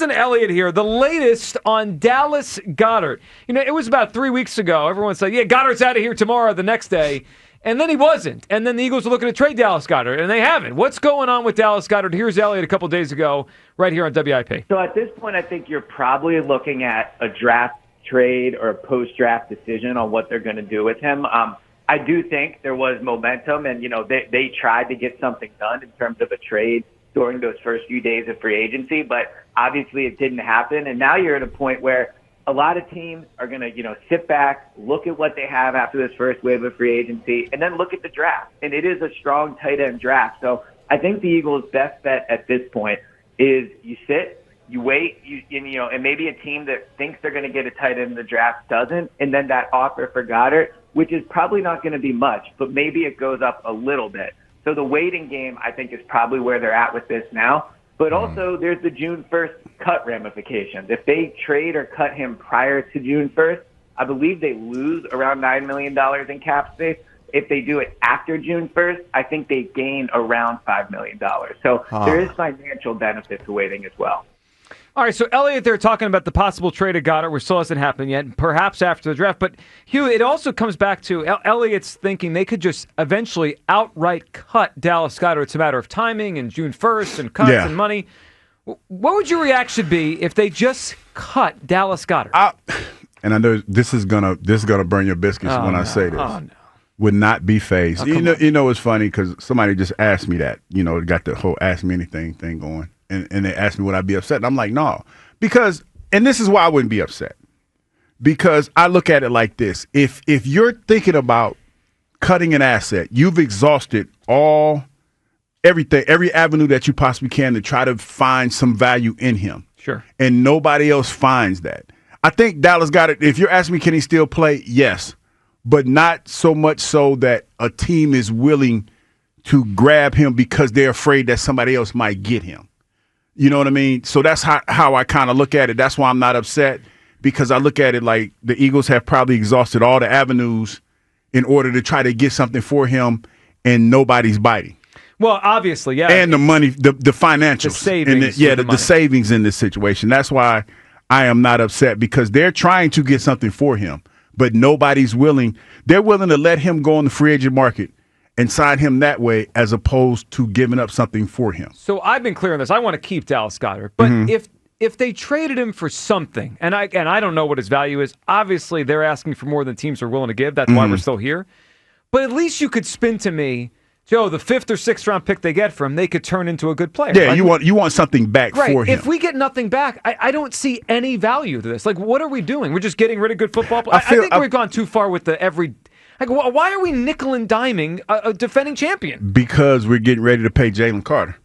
Listen to Elliot here. The latest on Dallas Goedert. You know, it was about 3 weeks ago. Everyone said, yeah, Goddard's out of here tomorrow, the next day. And then he wasn't. And then the Eagles were looking to trade Dallas Goedert, and they haven't. What's going on with Dallas Goedert? Here's Elliot a couple days ago, right here on WIP. So at this point, I think you're probably looking at a draft trade or a post-draft decision on what they're going to do with him. I do think there was momentum, and, you know, they tried to get something done in terms of a trade during those first few days of free agency, but obviously it didn't happen. And now you're at a point where a lot of teams are going to, you know, sit back, look at what they have after this first wave of free agency, and then look at the draft. And it is a strong tight end draft. So I think the Eagles' best bet at this point is you sit, you wait, and maybe a team that thinks they're going to get a tight end in the draft doesn't, and then that offer for Goddard, which is probably not going to be much, but maybe it goes up a little bit. So the waiting game, I think, is probably where they're at with this now. But also, there's the June 1st cut ramifications. If they trade or cut him prior to June 1st, I believe they lose around $9 million in cap space. If they do it after June 1st, I think they gain around $5 million. So there is financial benefit to waiting as well. All right, so Elliot, they're talking about the possible trade of Goddard, which still hasn't happened yet, perhaps after the draft. But, Hugh, it also comes back to Elliot's thinking they could just eventually outright cut Dallas Goedert. It's a matter of timing and June 1st and cuts and money. What would your reaction be if they just cut Dallas Goedert? And I know this is gonna burn your biscuits when I say this. Oh, no. Would not be phased. You know, it's funny because somebody just asked me that. You know, got the whole ask me anything thing going. And they asked me would I be upset, and I'm like, no, because, and this is why I wouldn't be upset, because I look at it like this: if you're thinking about cutting an asset, you've exhausted everything, every avenue that you possibly can to try to find some value in him. Sure. And nobody else finds that. I think Dallas Goedert, if you're asking me, can he still play? Yes, but not so much so that a team is willing to grab him because they're afraid that somebody else might get him. You know what I mean? So that's how I kind of look at it. That's why I'm not upset, because I look at it like the Eagles have probably exhausted all the avenues in order to try to get something for him, and nobody's biting. Well, obviously, yeah. And the money, the financials. The savings. The savings in this situation. That's why I am not upset, because they're trying to get something for him, but nobody's willing. They're willing to let him go on the free agent market and sign him that way, as opposed to giving up something for him. So I've been clear on this. I want to keep Dallas Goedert, but if they traded him for something, and I don't know what his value is. Obviously, they're asking for more than teams are willing to give. That's why we're still here. But at least you could spin to me, Joe, the 5th or 6th round pick they get from him, they could turn into a good player. Yeah, like, you want something back for him. If we get nothing back, I don't see any value to this. Like, what are we doing? We're just getting rid of good football players. I think we've gone too far with the every. Like, why are we nickel and diming a defending champion? Because we're getting ready to pay Jalen Carter.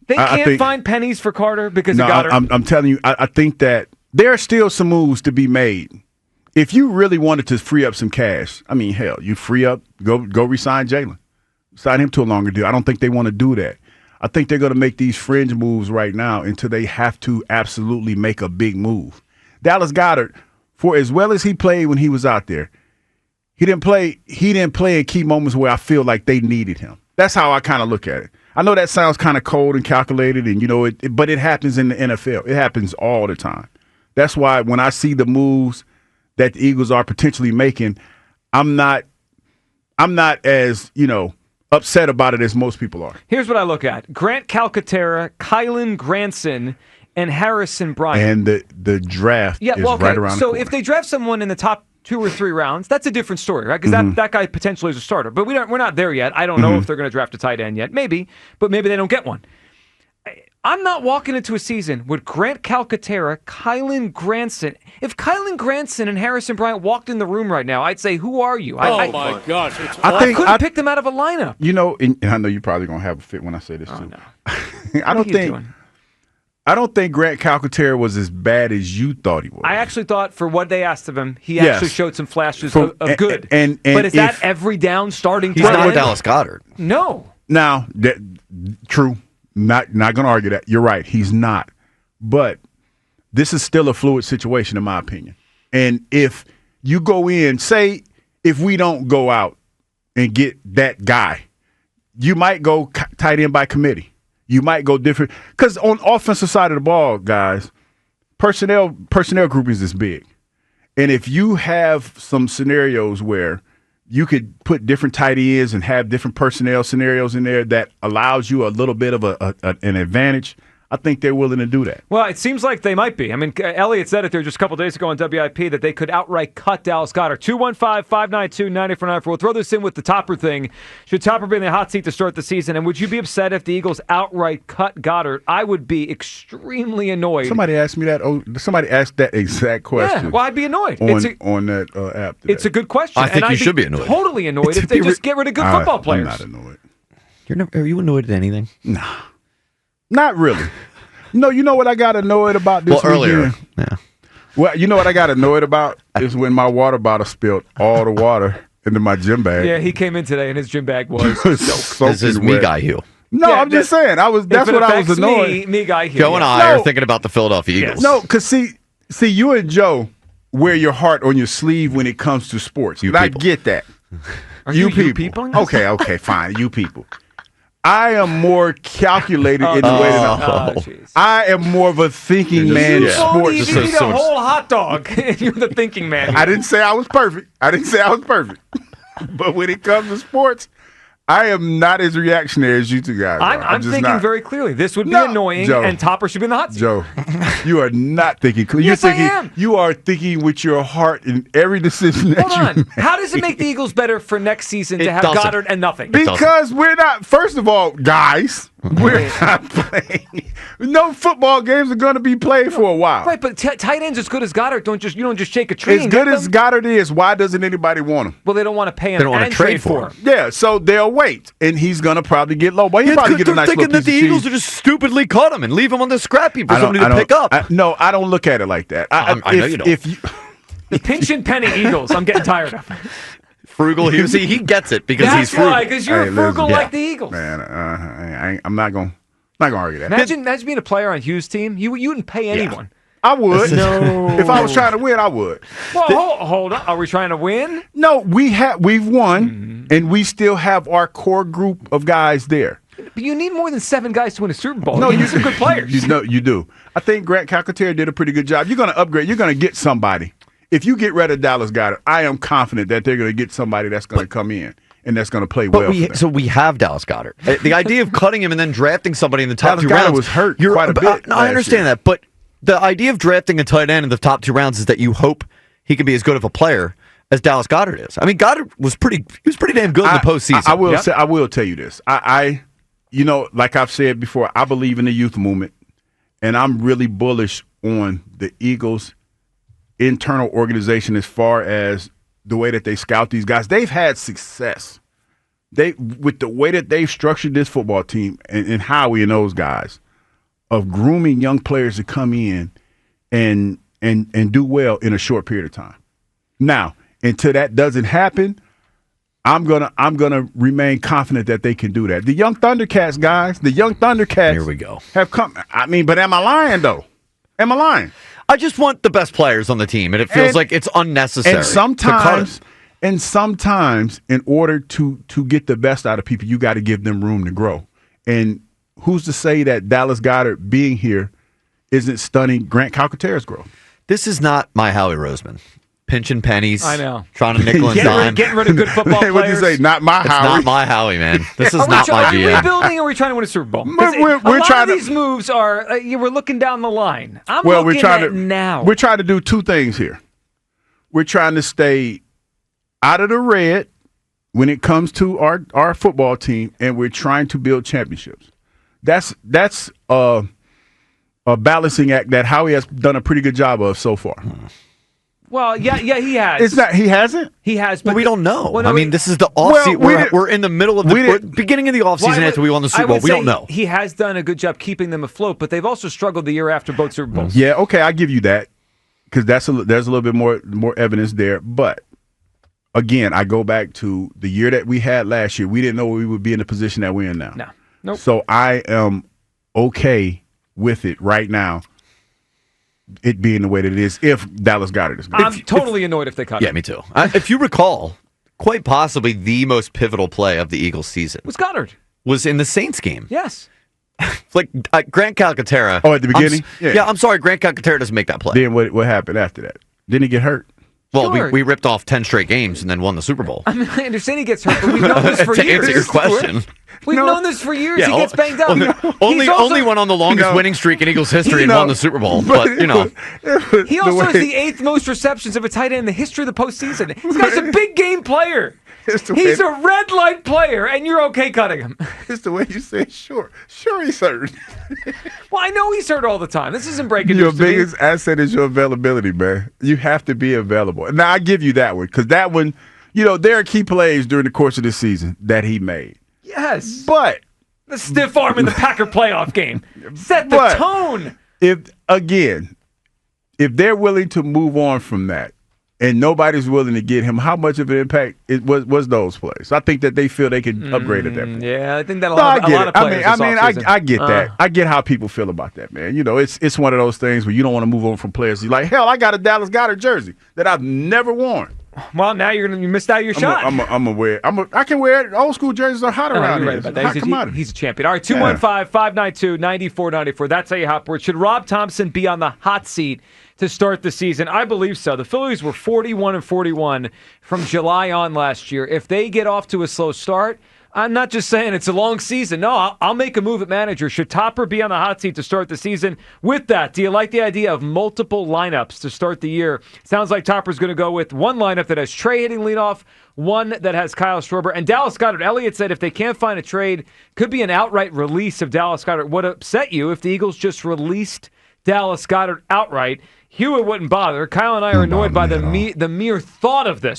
They can't find pennies for Carter because of Goddard. I'm telling you, I think that there are still some moves to be made. If you really wanted to free up some cash, I mean, hell, you free up, go re-sign Jalen. Sign him to a longer deal. I don't think they want to do that. I think they're going to make these fringe moves right now until they have to absolutely make a big move. Dallas Goedert, for as well as he played when he was out there, He didn't play in key moments where I feel like they needed him. That's how I kind of look at it. I know that sounds kind of cold and calculated, and but it happens in the NFL. It happens all the time. That's why when I see the moves that the Eagles are potentially making, I'm not as, upset about it as most people are. Here's what I look at: Grant Calcaterra, Kylan Granson, and Harrison Bryant. And the draft is right around the corner. So if they draft someone in the top 2 or 3 rounds, that's a different story, right? Because that guy potentially is a starter. But we're not there yet. I don't know if they're going to draft a tight end yet. Maybe, but maybe they don't get one. I'm not walking into a season with Grant Calcaterra, Kylan Granson. If Kylan Granson and Harrison Bryant walked in the room right now, I'd say, who are you? My gosh. I couldn't pick them out of a lineup. And I know you're probably going to have a fit when I say this too. No. I don't think Grant Calcaterra was as bad as you thought he was. I actually thought for what they asked of him, he actually showed some flashes of good. But is that every down starting? He's not Dallas Goedert. No. Now, true. Not going to argue that. You're right. He's not. But this is still a fluid situation, in my opinion. And if you go in, say, if we don't go out and get that guy, you might go tight end by committee. You might go different. Because on offensive side of the ball, guys, personnel groupings is big. And if you have some scenarios where you could put different tight ends and have different personnel scenarios in there that allows you a little bit of an advantage, I think they're willing to do that. Well, it seems like they might be. I mean, Elliott said it there just a couple days ago on WIP that they could outright cut Dallas Goedert. 215-592-9494. We'll throw this in with the Topper thing. Should Topper be in the hot seat to start the season? And would you be upset if the Eagles outright cut Goddard? I would be extremely annoyed. Somebody asked me that. Somebody asked that exact question. Yeah, well, I'd be annoyed. On that app today. It's a good question. I think you should be annoyed. Totally annoyed if they just get rid of good football players. I'm not annoyed. Are you annoyed at anything? Nah. Not really. No, you know what I got annoyed about this weekend? Earlier. Yeah. Well, you know what I got annoyed about is when my water bottle spilled all the water into my gym bag. Yeah, he came in today and his gym bag was This is me guy Hugh. No, yeah, I'm just saying. That's what I was annoyed. Me guy Hugh. Joe and I are thinking about the Philadelphia Eagles. No, because see, you and Joe wear your heart on your sleeve when it comes to sports. I get that. Are you people? Okay, fine. You people. I am more calculated in the way that I am more of a thinking man in sports. You eat a whole hot dog. You're the thinking man. I didn't say I was perfect. But when it comes to sports, I am not as reactionary as you two guys are. I'm thinking very clearly. This would be annoying, Joe, and Topper should be in the hot seat. Joe, you are not thinking clearly. Yes, I am. You are thinking with your heart in every decision that you make. How does it make the Eagles better for next season to have Goddard and nothing? Because we're not, first of all, guys, we're not playing. No football games are going to be played for a while. Right, but tight ends as good as Goddard, you don't just shake a tree. As good as Goddard is, why doesn't anybody want him? Well, they don't want to pay him. They don't want to trade for him. Yeah, so they'll wait, and he's going to probably get low. But he'll probably get a nice little piece of cheese. They're thinking that the Eagles are just stupidly cut him and leave him on the scrap heap for somebody to pick up. No, I don't look at it like that. I know you don't. The pinch and penny Eagles, I'm getting tired of. Frugal. See, he gets it because he's frugal. That's why, because you're frugal like the Eagles. Man, I'm not going to argue that. Imagine being a player on Hughes' team. You wouldn't pay anyone. I would. No. If I was trying to win, I would. Well, hold on. Are we trying to win? No, we've won, and we still have our core group of guys there. But you need more than 7 guys to win a Super Bowl. No, you need some good players. You do. I think Grant Calcaterra did a pretty good job. You're going to upgrade. You're going to get somebody. If you get rid of Dallas Goedert, I am confident that they're going to get somebody that's going to come in and that's going to play well. So we have Dallas Goedert. The idea of cutting him and then drafting somebody in the top 2 rounds. Dallas Goedert was hurt quite a bit. I understand that, but the idea of drafting a tight end in the top 2 rounds is that you hope he can be as good of a player as Dallas Goedert is. I mean, Goddard was pretty damn good in the postseason. I will tell you this. I like I've said before, I believe in the youth movement, and I'm really bullish on the Eagles' internal organization as far as the way that they scout these guys. They've had success. With the way that they've structured this football team and Howie and those guys of grooming young players to come in and do well in a short period of time. Now, until that doesn't happen, I'm gonna remain confident that they can do that. The young Thundercats guys, Here we go. Have come. I mean, but am I lying though? Am I lying? I just want the best players on the team, and it feels like it's unnecessary. And sometimes, in order to get the best out of people, you got to give them room to grow. And who's to say that Dallas Goedert being here isn't stunning Grant Calcaterra's growth? This is not my Howie Roseman. Pinching pennies. I know. Trying to nickel and dime. Getting rid of good football players. What'd you say? Not my Howie. It's not my Howie, man. This is not my GM. Are we GM. rebuilding or are we trying to win a Super Bowl? We're trying to. These moves are, we're looking down the line. We're trying to now. We're trying to do 2 things here. We're trying to stay out of the red when it comes to our football team, and we're trying to build championships. That's a balancing act that Howie has done a pretty good job of so far. Well, yeah, he has. It's not. He hasn't. He has, but we don't know. Well, no, I mean, this is the off season. We're in the middle of the beginning of the off season after we won the Super Bowl. We don't know. He has done a good job keeping them afloat, but they've also struggled the year after both Super Bowls. Yeah, okay, I give you that because there's a little bit more evidence there. But again, I go back to the year that we had last year. We didn't know we would be in the position that we're in now. No, nope. So I am okay with it right now. It being the way that it is, if Dallas Goedert is good. I'm totally annoyed if they cut him. Yeah, me too. If you recall, quite possibly the most pivotal play of the Eagles season was Goddard. Was in the Saints game. Yes. Like Grant Calcaterra. Oh, at the beginning? I'm sorry, Grant Calcaterra doesn't make that play. Then what happened after that? Didn't he get hurt? Well, Sure. we ripped off 10 straight games and then won the Super Bowl. I mean, I understand he gets hurt, but we've known this for To years. answer your question. We've known this for years. He gets banged up. Only went on the longest winning streak in Eagles history and won the Super Bowl. But, He also has the 8th most receptions of a tight end in the history of the postseason. This guy's a big game player. He's a red light player, and you're okay cutting him. It's the way you say sure. Sure he's hurt. Well, I know he's hurt all the time. This isn't breaking Your news to me. biggest asset is your availability, man. You have to be available. Now, I give you that one because that one, there are key plays during the course of the season that he made. Yes. But the stiff arm in the Packer playoff game. Set the tone. If they're willing to move on from that, and nobody's willing to get him, how much of an impact was those plays? I think that they feel they can upgrade at that point. Yeah, I think that a lot of players I get that. I get how people feel about that, man. It's one of those things where you don't want to move on from players. You're like, hell, I got a Dallas Goedert jersey that I've never worn. Well, now you missed out your shot. I can wear it. Old school jerseys are hot around here. He's a champion. All right, 215-592-9494. That's how you hop word. Should Rob Thompson be on the hot seat to start the season? I believe so. The Phillies were 41-41 from July on last year. If they get off to a slow start, I'm not just saying it's a long season. No, I'll make a move at manager. Should Topper be on the hot seat to start the season? With that, do you like the idea of multiple lineups to start the year? Sounds like Topper's going to go with one lineup that has Trey hitting leadoff, one that has Kyle Schwarber, and Dallas Goedert. Elliott said if they can't find a trade, could be an outright release of Dallas Goedert. Would upset you if the Eagles just released Dallas Goedert outright. Hewitt wouldn't bother. Kyle and I are annoyed by the mere thought of this.